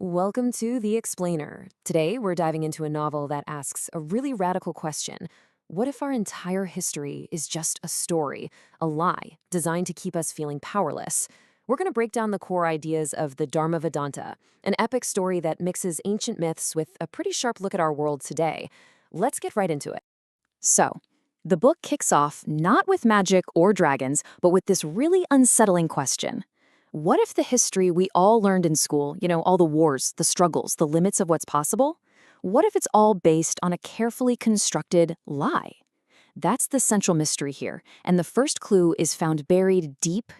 Welcome to The Explainer. Today, we're diving into a novel that asks a really radical question. What if our entire history is just a story, a lie, designed to keep us feeling powerless? We're going to break down the core ideas of the Dharma Vedanta, an epic story that mixes ancient myths with a pretty sharp look at our world today. Let's get right into it. So, the book kicks off not with magic or dragons, but with this really unsettling question. What if the history we all learned in school, all the wars, the struggles, the limits of what's possible? What if it's all based on a carefully constructed lie? That's the central mystery here, and the first clue is found buried deep,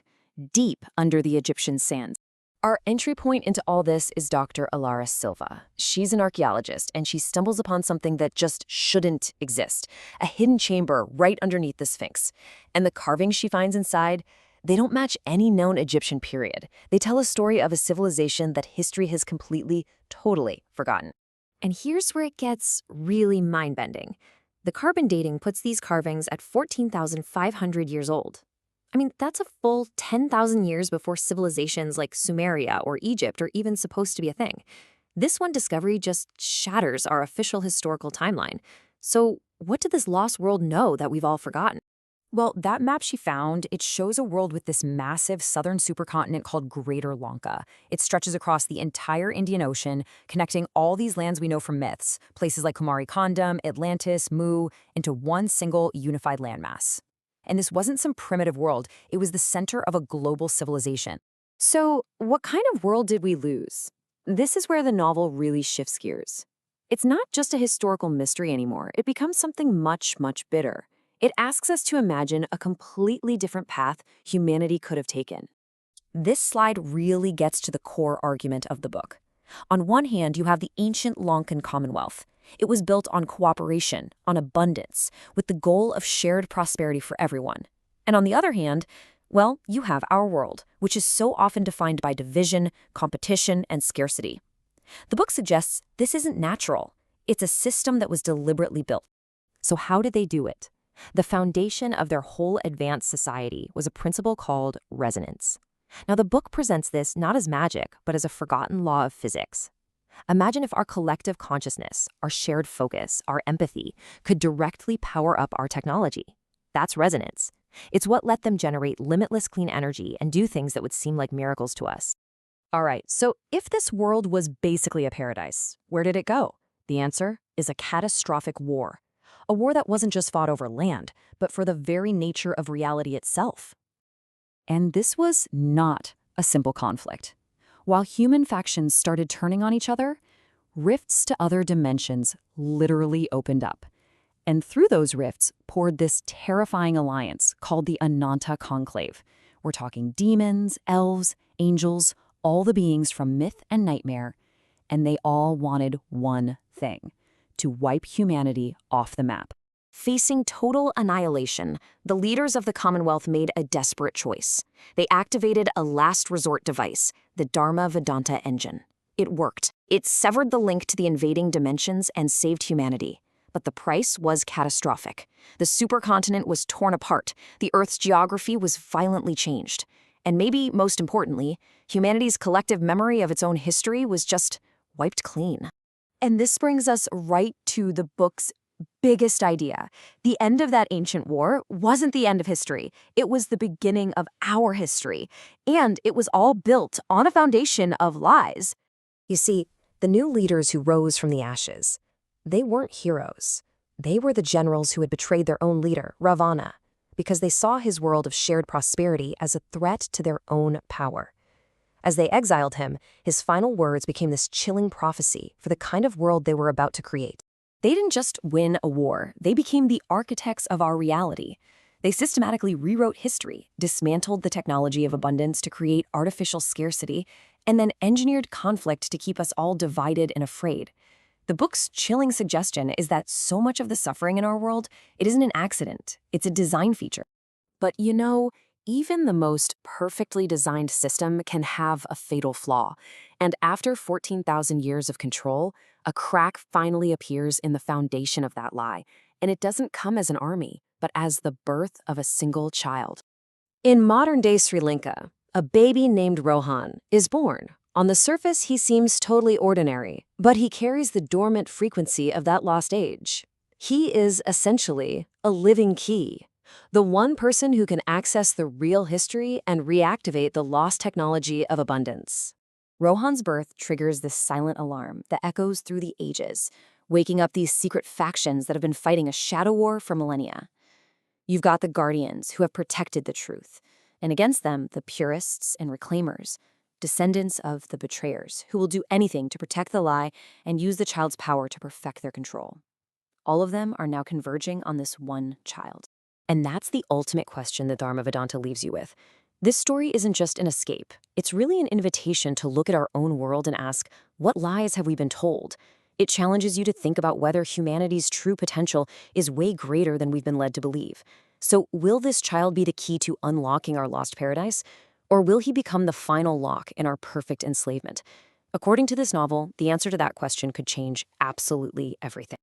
deep under the Egyptian sands. Our entry point into all this is Dr. Alara Silva. She's an archaeologist, and she stumbles upon something that just shouldn't exist, a hidden chamber right underneath the Sphinx. And the carvings she finds inside, they don't match any known Egyptian period. They tell a story of a civilization that history has completely, totally forgotten. And here's where it gets really mind-bending. The carbon dating puts these carvings at 14,500 years old. I mean, that's a full 10,000 years before civilizations like Sumeria or Egypt are even supposed to be a thing. This one discovery just shatters our official historical timeline. So what did this lost world know that we've all forgotten? Well, that map she found, it shows a world with this massive southern supercontinent called Greater Lanka. It stretches across the entire Indian Ocean, connecting all these lands we know from myths, places like Kumari Kandam, Atlantis, Mu, into one single unified landmass. And this wasn't some primitive world, it was the center of a global civilization. So what kind of world did we lose? This is where the novel really shifts gears. It's not just a historical mystery anymore, it becomes something much, much bigger. It asks us to imagine a completely different path humanity could have taken. This slide really gets to the core argument of the book. On one hand, you have the ancient Lankan Commonwealth. It was built on cooperation, on abundance, with the goal of shared prosperity for everyone. And on the other hand, well, you have our world, which is so often defined by division, competition, and scarcity. The book suggests this isn't natural. It's a system that was deliberately built. So how did they do it? The foundation of their whole advanced society was a principle called resonance. Now, the book presents this not as magic, but as a forgotten law of physics. Imagine if our collective consciousness, our shared focus, our empathy, could directly power up our technology. That's resonance. It's what let them generate limitless clean energy and do things that would seem like miracles to us. All right, so if this world was basically a paradise, where did it go? The answer is a catastrophic war. A war that wasn't just fought over land, but for the very nature of reality itself. And this was not a simple conflict. While human factions started turning on each other, rifts to other dimensions literally opened up. And through those rifts poured this terrifying alliance called the Ananta Conclave. We're talking demons, elves, angels, all the beings from myth and nightmare, and they all wanted one thing: to wipe humanity off the map. Facing total annihilation, the leaders of the Commonwealth made a desperate choice. They activated a last resort device, the Dharma Vedanta engine. It worked. It severed the link to the invading dimensions and saved humanity. But the price was catastrophic. The supercontinent was torn apart. The Earth's geography was violently changed. And maybe most importantly, humanity's collective memory of its own history was just wiped clean. And this brings us right to the book's biggest idea. The end of that ancient war wasn't the end of history. It was the beginning of our history. And it was all built on a foundation of lies. You see, the new leaders who rose from the ashes, they weren't heroes. They were the generals who had betrayed their own leader, Ravana, because they saw his world of shared prosperity as a threat to their own power. As they exiled him, his final words became this chilling prophecy for the kind of world they were about to create. They didn't just win a war, they became the architects of our reality. They systematically rewrote history, dismantled the technology of abundance to create artificial scarcity, and then engineered conflict to keep us all divided and afraid. The book's chilling suggestion is that so much of the suffering in our world, it isn't an accident, it's a design feature. But even the most perfectly designed system can have a fatal flaw. And after 14,000 years of control, a crack finally appears in the foundation of that lie. And it doesn't come as an army, but as the birth of a single child. In modern-day Sri Lanka, a baby named Rohan is born, On the surface, he seems totally ordinary, but he carries the dormant frequency of that lost age. He is essentially a living key, the one person who can access the real history and reactivate the lost technology of abundance. Rohan's birth triggers this silent alarm that echoes through the ages, waking up these secret factions that have been fighting a shadow war for millennia. You've got the Guardians, who have protected the truth, and against them, the Purists and Reclaimers, descendants of the Betrayers, who will do anything to protect the lie and use the child's power to perfect their control. All of them are now converging on this one child. And that's the ultimate question the Dharma Vedanta leaves you with. This story isn't just an escape. It's really an invitation to look at our own world and ask, what lies have we been told? It challenges you to think about whether humanity's true potential is way greater than we've been led to believe. So will this child be the key to unlocking our lost paradise? Or will he become the final lock in our perfect enslavement? According to this novel, the answer to that question could change absolutely everything.